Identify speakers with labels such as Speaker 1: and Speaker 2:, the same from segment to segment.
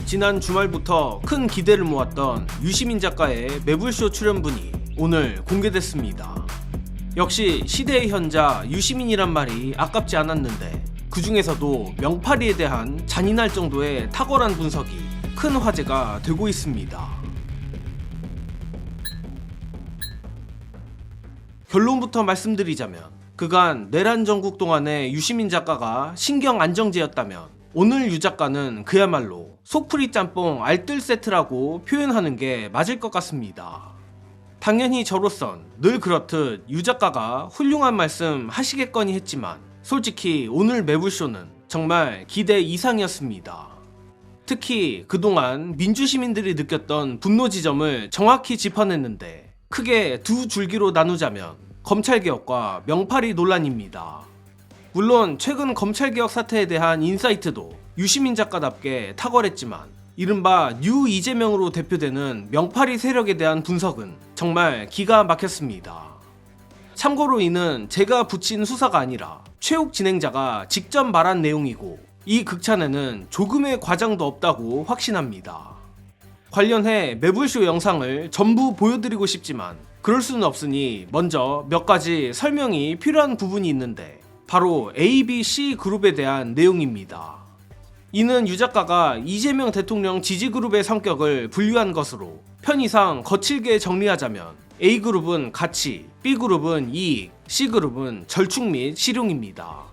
Speaker 1: 지난 주말부터 큰 기대를 모았던 유시민 작가의 매불쇼 출연분이 오늘 공개됐습니다. 역시 시대의 현자 유시민이란 말이 아깝지 않았는데 그 중에서도 명파리에 대한 잔인할 정도의 탁월한 분석이 큰 화제가 되고 있습니다. 결론부터 말씀드리자면 그간 내란 정국 동안의 유시민 작가가 신경 안정제였다면 오늘 유 작가는 그야말로 속풀이 짬뽕 알뜰 세트라고 표현하는 게 맞을 것 같습니다. 당연히 저로선 늘 그렇듯 유 작가가 훌륭한 말씀 하시겠거니 했지만 솔직히 오늘 매불쇼는 정말 기대 이상이었습니다. 특히 그동안 민주시민들이 느꼈던 분노 지점을 정확히 짚어냈는데 크게 두 줄기로 나누자면 검찰개혁과 명파리 논란입니다. 물론 최근 검찰개혁 사태에 대한 인사이트도 유시민 작가답게 탁월했지만 이른바 뉴 이재명으로 대표되는 명파리 세력에 대한 분석은 정말 기가 막혔습니다. 참고로 이는 제가 붙인 수사가 아니라 최욱 진행자가 직접 말한 내용이고 이 극찬에는 조금의 과장도 없다고 확신합니다. 관련해 매불쇼 영상을 전부 보여드리고 싶지만 그럴 수는 없으니 먼저 몇 가지 설명이 필요한 부분이 있는데 바로 A, B, C 그룹에 대한 내용입니다. 이는 유 작가가 이재명 대통령 지지그룹의 성격을 분류한 것으로 편의상 거칠게 정리하자면 A그룹은 가치, B그룹은 이익, C그룹은 절충 및 실용입니다.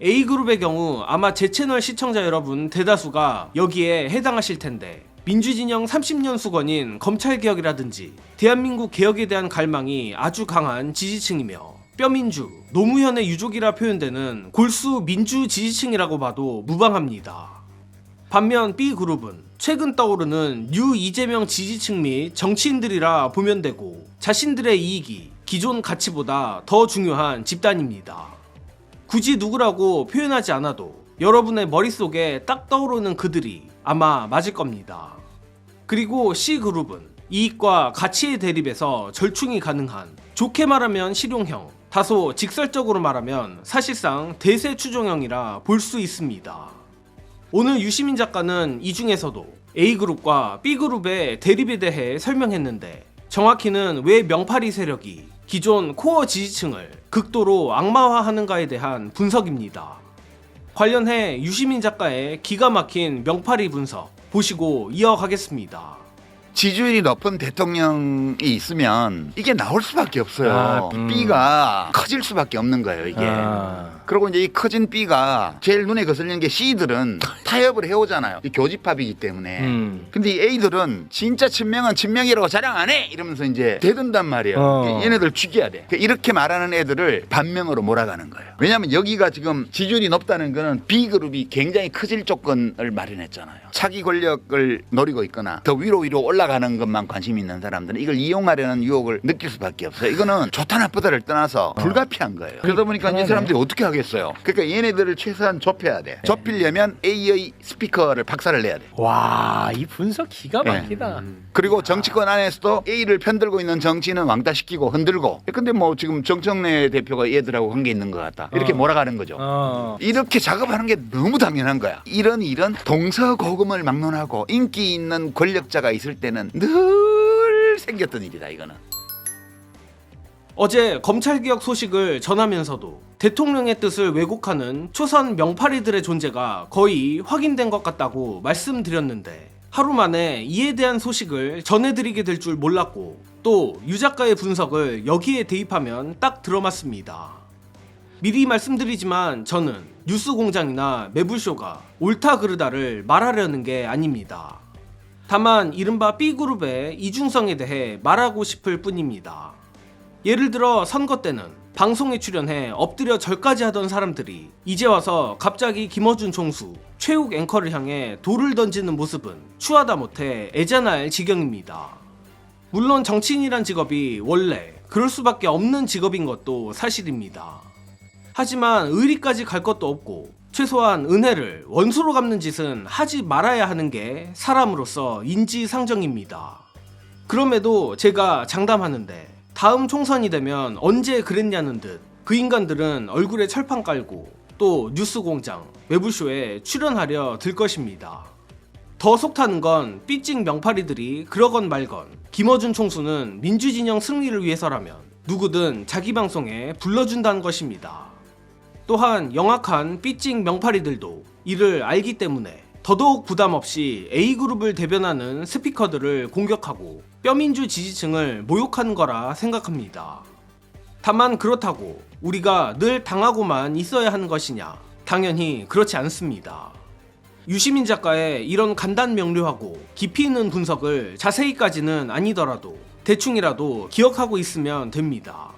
Speaker 1: A그룹의 경우 아마 제 채널 시청자 여러분 대다수가 여기에 해당하실 텐데 민주진영 30년 수건인 검찰개혁이라든지 대한민국 개혁에 대한 갈망이 아주 강한 지지층이며 뼈민주, 노무현의 유족이라 표현되는 골수 민주 지지층이라고 봐도 무방합니다. 반면 B그룹은 최근 떠오르는 뉴 이재명 지지층 및 정치인들이라 보면 되고 자신들의 이익이 기존 가치보다 더 중요한 집단입니다. 굳이 누구라고 표현하지 않아도 여러분의 머릿속에 딱 떠오르는 그들이 아마 맞을 겁니다. 그리고 C그룹은 이익과 가치의 대립에서 절충이 가능한 좋게 말하면 실용형, 다소 직설적으로 말하면 사실상 대세 추종형이라 볼 수 있습니다. 오늘 유시민 작가는 이 중에서도 A그룹과 B그룹의 대립에 대해 설명했는데 정확히는 왜 명파리 세력이 기존 코어 지지층을 극도로 악마화하는가에 대한 분석입니다. 관련해 유시민 작가의 기가 막힌 명파리 분석 보시고 이어가겠습니다.
Speaker 2: 지지율이 높은 대통령이 있으면 이게 나올 수밖에 없어요. B가 커질 수밖에 없는 거예요, 이게. 그리고 이제 이 커진 B가 제일 눈에 거슬리는 게 C들은 타협을 해오잖아요. 이 교집합이기 때문에. 근데 이 A들은 진짜 친명은 친명이라고 자랑 안 해! 이러면서 이제 대든단 말이에요. 얘네들 죽여야 돼. 이렇게 말하는 애들을 반명으로 몰아가는 거예요. 왜냐하면 여기가 지금 지지율이 높다는 거는 B그룹이 굉장히 커질 조건을 마련했잖아요. 차기 권력을 노리고 있거나 더 위로 올라가는 것만 관심 있는 사람들은 이걸 이용하려는 유혹을 느낄 수밖에 없어요. 이거는 좋다 나쁘다를 떠나서 불가피한 거예요. 그러다 보니까 이 사람들이 어떻게 하겠어요? 그러니까 얘네들을 최소한 좁혀야 돼. 좁히려면 A의 스피커를 박살을 내야 돼.
Speaker 3: 와, 이 분석 기가 막히다.
Speaker 2: 그리고 정치권 안에서도 A를 편들고 있는 정치인은 왕따시키고 흔들고. 근데 뭐 지금 정청래 대표가 얘들하고 관계 있는 것 같다. 이렇게 몰아가는 거죠. 이렇게 작업하는 게 너무 당연한 거야. 이런 동서고금을 막론하고 인기 있는 권력자가 있을 때는 늘 생겼던 일이다, 이거는.
Speaker 1: 어제 검찰개혁 소식을 전하면서도 대통령의 뜻을 왜곡하는 초선 명파리들의 존재가 거의 확인된 것 같다고 말씀드렸는데 하루 만에 이에 대한 소식을 전해드리게 될 줄 몰랐고 또 유 작가의 분석을 여기에 대입하면 딱 들어맞습니다. 미리 말씀드리지만 저는 뉴스공장이나 매불쇼가 옳다 그르다를 말하려는 게 아닙니다. 다만 이른바 B그룹의 이중성에 대해 말하고 싶을 뿐입니다. 예를 들어 선거 때는 방송에 출연해 엎드려 절까지 하던 사람들이 이제 와서 갑자기 김어준 총수, 최욱 앵커를 향해 돌을 던지는 모습은 추하다 못해 애잔할 지경입니다. 물론 정치인이란 직업이 원래 그럴 수밖에 없는 직업인 것도 사실입니다. 하지만 의리까지 갈 것도 없고 최소한 은혜를 원수로 갚는 짓은 하지 말아야 하는 게 사람으로서 인지상정입니다. 그럼에도 제가 장담하는데 다음 총선이 되면 언제 그랬냐는 듯 그 인간들은 얼굴에 철판 깔고 또 뉴스공장, 매불쇼에 출연하려 들 것입니다. 더 속타는 건 삐찡 명파리들이 그러건 말건 김어준 총수는 민주진영 승리를 위해서라면 누구든 자기 방송에 불러준다는 것입니다. 또한 영악한 삐찡 명파리들도 이를 알기 때문에 더더욱 부담 없이 A그룹을 대변하는 스피커들을 공격하고 뼈민주 지지층을 모욕하는 거라 생각합니다. 다만 그렇다고 우리가 늘 당하고만 있어야 하는 것이냐? 당연히 그렇지 않습니다. 유시민 작가의 이런 간단 명료하고 깊이 있는 분석을 자세히까지는 아니더라도 대충이라도 기억하고 있으면 됩니다.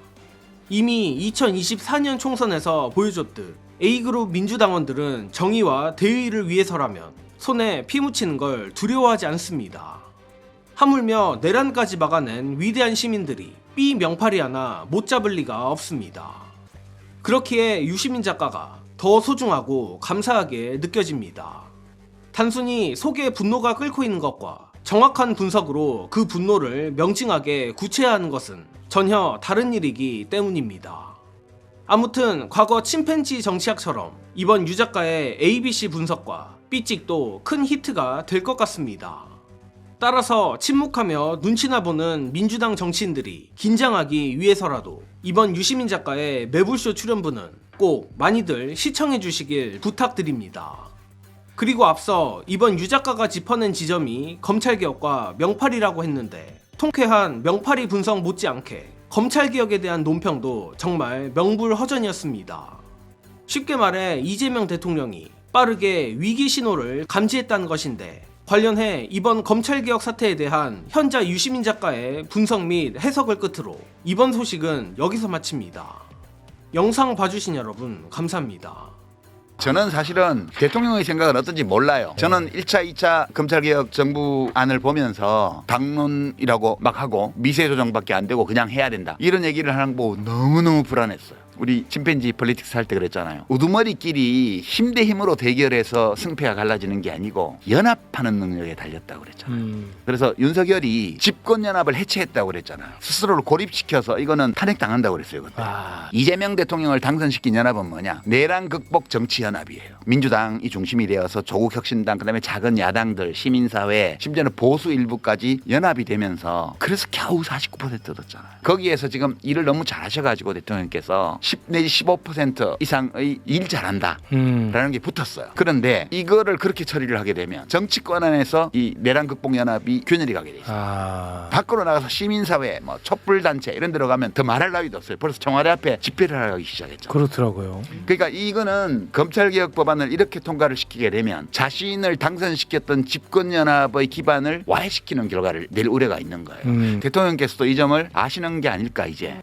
Speaker 1: 이미 2024년 총선에서 보여줬듯 A그룹 민주당원들은 정의와 대의를 위해서라면 손에 피 묻히는 걸 두려워하지 않습니다. 하물며 내란까지 막아낸 위대한 시민들이 B 명파리 하나 못 잡을 리가 없습니다. 그렇기에 유시민 작가가 더 소중하고 감사하게 느껴집니다. 단순히 속에 분노가 끓고 있는 것과 정확한 분석으로 그 분노를 명징하게 구체화하는 것은 전혀 다른 일이기 때문입니다. 아무튼 과거 침팬지 정치학처럼 이번 유 작가의 ABC 분석과 삐찍도 큰 히트가 될 것 같습니다. 따라서 침묵하며 눈치나 보는 민주당 정치인들이 긴장하기 위해서라도 이번 유시민 작가의 매불쇼 출연분은 꼭 많이들 시청해 주시길 부탁드립니다. 그리고 앞서 이번 유 작가가 짚어낸 지점이 검찰개혁과 명팔이라고 했는데 통쾌한 명팔이 분석 못지않게 검찰개혁에 대한 논평도 정말 명불허전이었습니다. 쉽게 말해 이재명 대통령이 빠르게 위기 신호를 감지했다는 것인데 관련해 이번 검찰개혁 사태에 대한 현자 유시민 작가의 분석 및 해석을 끝으로 이번 소식은 여기서 마칩니다. 영상 봐주신 여러분 감사합니다.
Speaker 2: 저는 사실은 대통령의 생각은 어떤지 몰라요. 저는 1차, 2차 검찰개혁 정부안을 보면서 당론이라고 막 하고 미세조정밖에 안 되고 그냥 해야 된다. 이런 얘기를 하는 거 보고 너무너무 불안했어요. 우리 침팬지 폴리틱스 할 때 그랬잖아요. 우두머리끼리 힘 대 힘으로 대결해서 승패가 갈라지는 게 아니고 연합하는 능력에 달렸다고 그랬잖아요. 그래서 윤석열이 집권연합을 해체했다고 그랬잖아요. 스스로를 고립시켜서 이거는 탄핵당한다고 그랬어요. 그때. 이재명 대통령을 당선시킨 연합은 뭐냐? 내란 극복 정치연합이에요. 민주당이 중심이 되어서 조국혁신당 그다음에 작은 야당들 시민사회 심지어는 보수 일부까지 연합이 되면서 그래서 겨우 49% 얻었잖아요. 거기에서 지금 일을 너무 잘하셔가지고 대통령께서 10 내지 15% 이상의 일 잘한다 라는 게 붙었어요. 그런데 이거를 그렇게 처리를 하게 되면 정치권 안에서 이 내란 극복 연합이 균열이 가게 돼 있어요. 밖으로 나가서 시민사회 뭐 촛불단체 이런 데로 가면 더 말할 나위도 없어요. 벌써 청와대 앞에 집회를 하기 시작했죠.
Speaker 3: 그렇더라고요.
Speaker 2: 그러니까 이거는 검찰개혁 법안을 이렇게 통과를 시키게 되면 자신을 당선시켰던 집권연합의 기반을 와해시키는 결과를 낼 우려가 있는 거예요. 대통령께서도 이 점을 아시는 게 아닐까 이제.